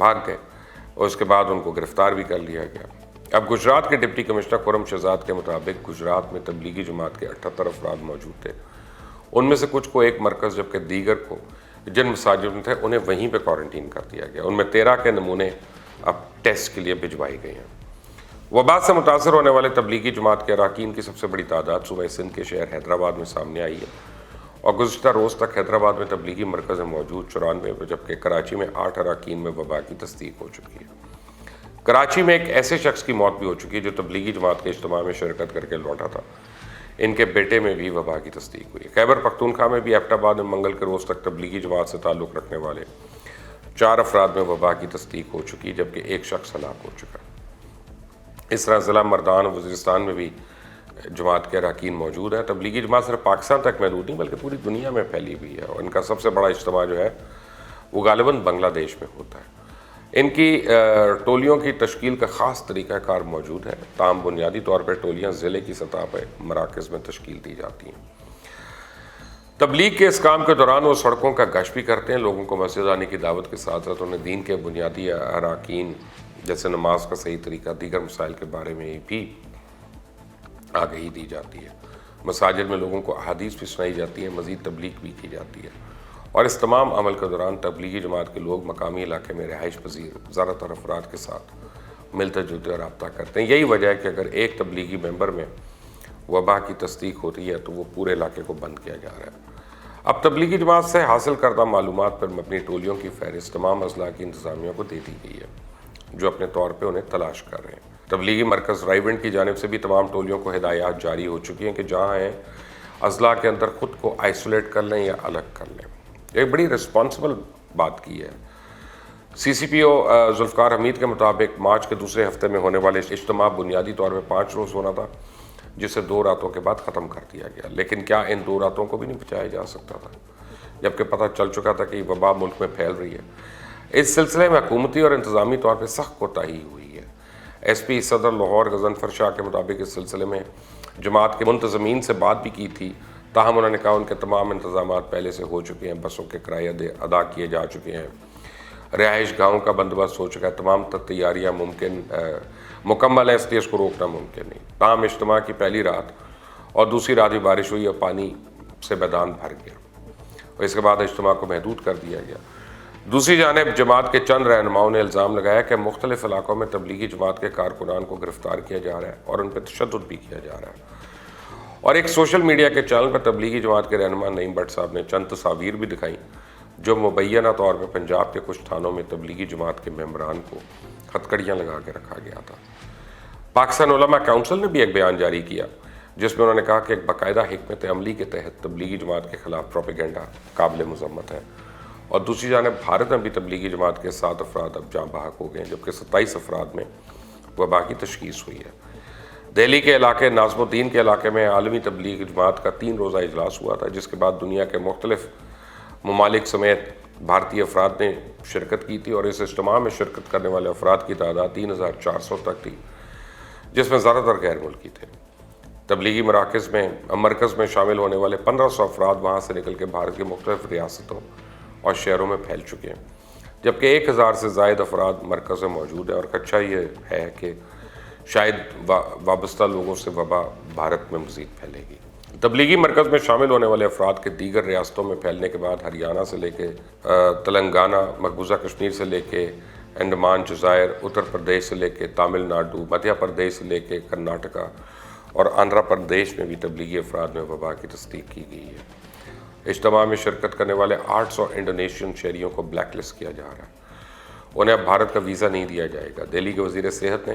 بھاگ گئے اور اس کے بعد ان کو گرفتار بھی کر لیا گیا۔ اب گجرات کے ڈپٹی کمشنر خرم شہزاد کے مطابق گجرات میں تبلیغی جماعت کے 78 افراد موجود تھے۔ ان میں سے کچھ کو ایک مرکز جبکہ دیگر کو جن مساجد میں تھے انہیں وہیں پہ کوارنٹین کر دیا گیا۔ ان میں 13 کے نمونے اب ٹیسٹ کے لیے بھجوائے گئے ہیں۔ وبا سے متاثر ہونے والے تبلیغی جماعت کے اراکین کی سب سے بڑی تعداد صوبہ سندھ کے شہر حیدرآباد میں سامنے آئی ہے اور گزشتہ روز تک حیدرآباد میں تبلیغی مرکز میں موجود 94 جبکہ کراچی میں 8 اراکین میں وبا کی تصدیق ہو چکی ہے۔ کراچی میں ایک ایسے شخص کی موت بھی ہو چکی ہے جو تبلیغی جماعت کے اجتماع میں شرکت کر کے لوٹا تھا۔ ان کے بیٹے میں بھی وبا کی تصدیق ہوئی ہے۔ خیبر پختونخوا میں بھی ایبٹ آباد میں منگل کے روز تک تبلیغی جماعت سے تعلق رکھنے والے 4 افراد میں وبا کی تصدیق ہو چکی ہے جبکہ ایک شخص ہلاک ہو چکا ہے۔ اس طرح ضلع مردان اور وزیرستان میں بھی جماعت کے اراکین موجود ہیں۔ تبلیغی جماعت صرف پاکستان تک محدود نہیں بلکہ پوری دنیا میں پھیلی ہوئی ہے اور ان کا سب سے بڑا اجتماع جو ہے وہ غالباً بنگلہ دیش میں ہوتا ہے۔ ان کی ٹولیوں کی تشکیل کا خاص طریقہ کار موجود ہے، تاہم بنیادی طور پر ٹولیاں ضلع کی سطح پر مراکز میں تشکیل دی جاتی ہیں۔ تبلیغ کے اس کام کے دوران وہ سڑکوں کا گشت بھی کرتے ہیں، لوگوں کو مسجد آنے کی دعوت کے ساتھ ساتھ انہیں دین کے بنیادی اراکین جیسے نماز کا صحیح طریقہ، دیگر مسائل کے بارے میں بھی آگہی دی جاتی ہے۔ مساجد میں لوگوں کو احادیث بھی سنائی جاتی ہیں، مزید تبلیغ بھی کی جاتی ہے اور اس تمام عمل کے دوران تبلیغی جماعت کے لوگ مقامی علاقے میں رہائش پذیر زیادہ تر افراد کے ساتھ ملتے جلتے اور رابطہ کرتے ہیں۔ یہی وجہ ہے کہ اگر ایک تبلیغی ممبر میں وبا کی تصدیق ہوتی ہے تو وہ پورے علاقے کو بند کیا جا رہا ہے۔ اب تبلیغی جماعت سے حاصل کردہ معلومات پر اپنی ٹولیوں کی فہرست تمام اضلاع کی انتظامیہ کو دے دی گئی ہے جو اپنے طور پہ انہیں تلاش کر رہے ہیں۔ تبلیغی مرکز رائیونٹ کی جانب سے بھی تمام ٹولیوں کو ہدایات جاری ہو چکی ہیں کہ جہاں ہیں اضلاع کے اندر خود کو آئسولیٹ کر لیں یا الگ کر لیں۔ ایک بڑی رسپانسبل بات کی ہے۔ سی سی پی او ذوالفقار حمید کے مطابق مارچ کے دوسرے ہفتے میں ہونے والے اجتماع بنیادی طور پہ 5 روز ہونا تھا جسے 2 راتوں کے بعد ختم کر دیا گیا، لیکن کیا ان 2 راتوں کو بھی نہیں بچایا جا سکتا تھا جبکہ پتہ چل چکا تھا کہ یہ وبا ملک میں پھیل رہی ہے۔ اس سلسلے میں حکومتی اور انتظامی طور پہ سخت کوتاہی ہوئی ہے۔ ایس پی صدر لاہور غضنفر شاہ کے مطابق اس سلسلے میں جماعت کے منتظمین سے بات بھی کی تھی، تاہم انہوں نے کہا ان کے تمام انتظامات پہلے سے ہو چکے ہیں، بسوں کے کرایہ ادا کیے جا چکے ہیں، رہائش گاہوں کا بندوبست ہو چکا ہے، تمام تیاریاں مکمل ہیں، اس لیے اس کو روکنا ممکن نہیں۔ تاہم اجتماع کی پہلی رات اور دوسری رات بھی بارش ہوئی اور پانی سے میدان بھر گیا اور اس کے بعد اجتماع کو محدود کر دیا گیا۔ دوسری جانب جماعت کے چند رہنماؤں نے الزام لگایا کہ مختلف علاقوں میں تبلیغی جماعت کے کارکنان کو گرفتار کیا جا رہا ہے اور ان پہ تشدد بھی کیا جا رہا ہے۔ اور ایک سوشل میڈیا کے چینل پر تبلیغی جماعت کے رہنما نعیم بٹ صاحب نے چند تصاویر بھی دکھائیں جو مبینہ طور پہ پنجاب کے کچھ تھانوں میں تبلیغی جماعت کے ممبران کو ہتھکڑیاں لگا کے رکھا گیا تھا۔ پاکستان علماء کونسل نے بھی ایک بیان جاری کیا جس میں انہوں نے کہا کہ ایک باقاعدہ حکمت عملی کے تحت تبلیغی جماعت کے خلاف پروپیگنڈا قابل مذمت ہے، اور دوسری جانب بھارت میں بھی تبلیغی جماعت کے 7 افراد اب جاں بحق ہو گئے ہیں جبکہ 27 افراد میں وبا کی تشخیص ہوئی ہے۔ دہلی کے علاقے ناظم الدین کے علاقے میں عالمی تبلیغی جماعت کا 3 روزہ اجلاس ہوا تھا جس کے بعد دنیا کے مختلف ممالک سمیت بھارتی افراد نے شرکت کی تھی اور اس اجتماع میں شرکت کرنے والے افراد کی تعداد 3400 تک تھی جس میں زیادہ تر غیر ملکی تھے۔ تبلیغی مرکز میں شامل ہونے والے 1500 افراد وہاں سے نکل کے بھارت کی مختلف ریاستوں اور شہروں میں پھیل چکے ہیں جبکہ 1000 سے زائد افراد مرکز میں موجود ہیں اور خدشہ یہ ہے کہ شاید وابستہ لوگوں سے وبا بھارت میں مزید پھیلے گی۔ تبلیغی مرکز میں شامل ہونے والے افراد کے دیگر ریاستوں میں پھیلنے کے بعد ہریانہ سے لے کے تلنگانہ، مقبوضہ کشمیر سے لے کے انڈمان جزائر، اتر پردیش سے لے کے تامل ناڈو، مدھیہ پردیش سے لے کے کرناٹکا اور آندھرا پردیش میں بھی تبلیغی افراد میں وبا کی تصدیق کی گئی ہے۔ اجتماع میں شرکت کرنے والے 800 انڈونیشین شہریوں کو بلیک لسٹ کیا جا رہا ہے، انہیں اب بھارت کا ویزا نہیں دیا جائے گا۔ دہلی کے وزیر صحت نے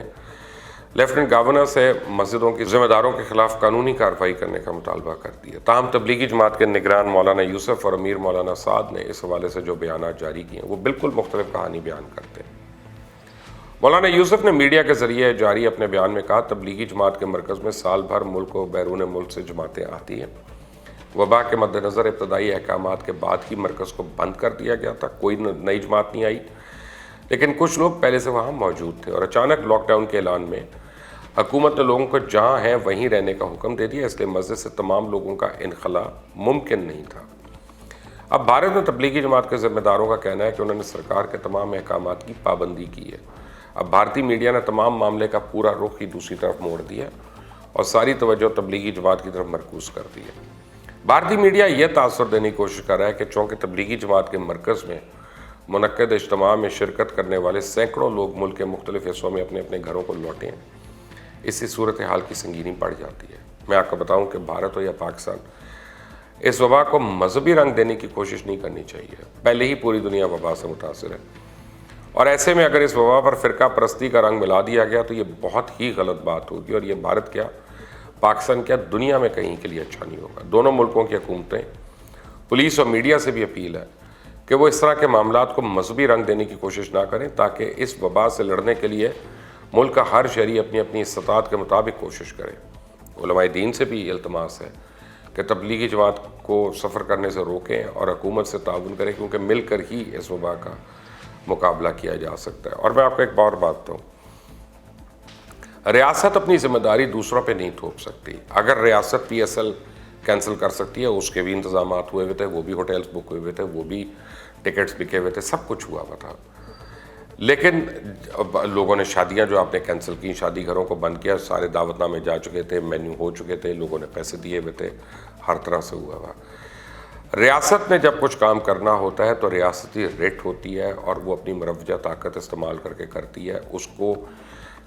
لیفٹنٹ گورنر سے مسجدوں کے ذمہ داروں کے خلاف قانونی کارروائی کرنے کا مطالبہ کر دیا۔ تاہم تبلیغی جماعت کے نگران مولانا یوسف اور امیر مولانا سعد نے اس حوالے سے جو بیانات جاری کیے ہیں وہ بالکل مختلف کہانی بیان کرتے ہیں۔ مولانا یوسف نے میڈیا کے ذریعے جاری اپنے بیان میں کہا تبلیغی جماعت کے مرکز میں سال بھر ملک و بیرون ملک سے جماعتیں آتی ہیں۔ وبا کے مد نظر ابتدائی احکامات کے بعد ہی مرکز کو بند کر دیا گیا تھا، کوئی نئی جماعت نہیں آئی، لیکن کچھ لوگ پہلے سے وہاں موجود تھے اور اچانک لاک ڈاؤن کے اعلان میں حکومت نے لوگوں کو جہاں ہیں وہیں رہنے کا حکم دے دیا، اس لیے مسجد سے تمام لوگوں کا انخلا ممکن نہیں تھا۔ اب بھارت میں تبلیغی جماعت کے ذمہ داروں کا کہنا ہے کہ انہوں نے سرکار کے تمام احکامات کی پابندی کی ہے۔ اب بھارتی میڈیا نے تمام معاملے کا پورا رخ ہی دوسری طرف موڑ دیا اور ساری توجہ تبلیغی جماعت کی طرف مرکوز کر دی ہے۔ بھارتی میڈیا یہ تاثر دینے کی کوشش کر رہا ہے کہ چونکہ تبلیغی جماعت کے مرکز میں منعقد اجتماع میں شرکت کرنے والے سینکڑوں لوگ ملک کے مختلف حصوں میں اپنے اپنے گھروں کو لوٹے ہیں، اس سے صورتحال کی سنگینی بڑھ جاتی ہے۔ میں آپ کو بتاؤں کہ بھارت ہو یا پاکستان، اس وبا کو مذہبی رنگ دینے کی کوشش نہیں کرنی چاہیے۔ پہلے ہی پوری دنیا وبا سے متاثر ہے، اور ایسے میں اگر اس وبا پر فرقہ پرستی کا رنگ ملا دیا گیا تو یہ بہت ہی غلط بات ہوگی، اور یہ بھارت کیا، پاکستان کیا، دنیا میں کہیں کے لیے اچھا نہیں ہوگا۔ دونوں ملکوں کی حکومتیں، پولیس اور میڈیا سے بھی اپیل ہے کہ وہ اس طرح کے معاملات کو مذہبی رنگ دینے کی کوشش نہ کریں، تاکہ اس وبا سے لڑنے کے لیے ملک کا ہر شہری اپنی اپنی استطاعت کے مطابق کوشش کرے۔ علماء دین سے بھی التماس ہے کہ تبلیغی جماعت کو سفر کرنے سے روکیں اور حکومت سے تعاون کریں، کیونکہ مل کر ہی اس وبا کا مقابلہ کیا جا سکتا ہے۔ اور میں آپ کو ایک اور بات بتاؤں، ریاست اپنی ذمہ داری دوسروں پہ نہیں تھوپ سکتی۔ اگر ریاست پی ایس ایل کینسل کر سکتی ہے، اس کے بھی انتظامات ہوئے ہوئے تھے، وہ بھی ہوٹلز بک ہوئے ہوئے تھے، وہ بھی ٹکٹس بکے ہوئے تھے، سب کچھ ہوا ہوا تھا، لیکن لوگوں نے شادیاں جو آپ نے کینسل کی، شادی گھروں کو بند کیا، سارے دعوت نامے جا چکے تھے، مینیو ہو چکے تھے، لوگوں نے پیسے دیے ہوئے تھے، ہر طرح سے ہوا ہوا۔ ریاست نے جب کچھ کام کرنا ہوتا ہے تو ریاستی ریٹ ہوتی ہے، اور وہ اپنی مروجہ طاقت استعمال کر کے کرتی ہے۔ اس کو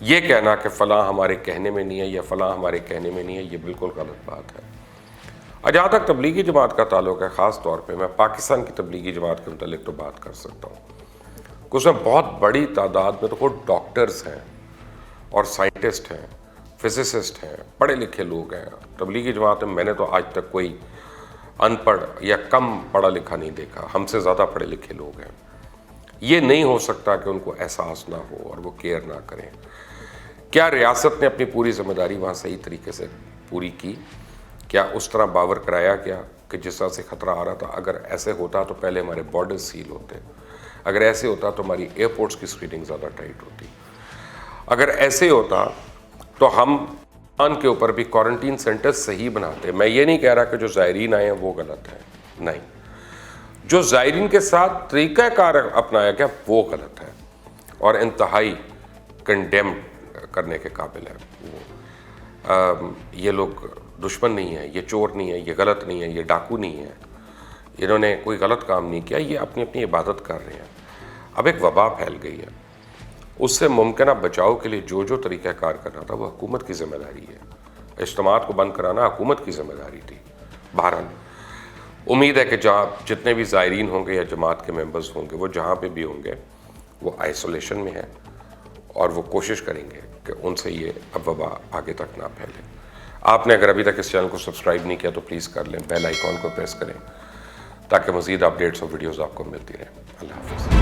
یہ کہنا کہ فلاں ہمارے کہنے میں نہیں ہے یا فلاں ہمارے کہنے میں نہیں ہے، یہ بالکل غلط بات ہے۔ جہاں تک تبلیغی جماعت کا تعلق ہے، خاص طور پہ میں پاکستان کی تبلیغی جماعت کے متعلق تو بات کر سکتا ہوں کہ اس میں بہت بڑی تعداد میں تو خود ڈاکٹرز ہیں اور سائنٹسٹ ہیں، فزسسٹ ہیں، پڑھے لکھے لوگ ہیں۔ تبلیغی جماعت میں نے تو آج تک کوئی ان پڑھ یا کم پڑھا لکھا نہیں دیکھا، ہم سے زیادہ پڑھے لکھے لوگ ہیں۔ یہ نہیں ہو سکتا کہ ان کو احساس نہ ہو اور وہ کیئر نہ کریں۔ کیا ریاست نے اپنی پوری ذمہ داری وہاں صحیح طریقے سے پوری کی؟ کیا اس طرح باور کرایا گیا کہ جس طرح سے خطرہ آ رہا تھا؟ اگر ایسے ہوتا تو پہلے ہمارے بارڈر سیل ہوتے، اگر ایسے ہوتا تو ہماری ایئرپورٹس کی اسکریننگ زیادہ ٹائٹ ہوتی، اگر ایسے ہوتا تو ہم کے اوپر بھی کوارنٹین سینٹر صحیح بناتے۔ میں یہ نہیں کہہ رہا کہ جو زائرین آئے ہیں وہ غلط ہے، نہیں، جو زائرین کے ساتھ طریقہ کار اپنایا گیا وہ غلط ہے اور انتہائی کنڈیم کرنے کے قابل ہے۔ یہ لوگ دشمن نہیں ہیں، یہ چور نہیں ہے، یہ غلط نہیں ہے، یہ ڈاکو نہیں ہے، انہوں نے کوئی غلط کام نہیں کیا، یہ اپنی اپنی عبادت کر رہے ہیں۔ اب ایک وبا پھیل گئی ہے، اس سے ممکنہ بچاؤ کے لیے جو طریقہ کار کرنا تھا وہ حکومت کی ذمہ داری ہے۔ اجتماعات کو بند کرانا حکومت کی ذمہ داری تھی۔ بہرحال امید ہے کہ جہاں جتنے بھی زائرین ہوں گے یا جماعت کے ممبرز ہوں گے، وہ جہاں پہ بھی ہوں گے وہ آئسولیشن میں ہیں، اور وہ کوشش کریں گے کہ ان سے یہ اب وبا آگے تک نہ پھیلے۔ آپ نے اگر ابھی تک اس چینل کو سبسکرائب نہیں کیا تو پلیز کر لیں، بیل آئیکن کو پریس کریں تاکہ مزید اپڈیٹس اور ویڈیوز آپ کو ملتی رہیں۔ اللہ حافظ۔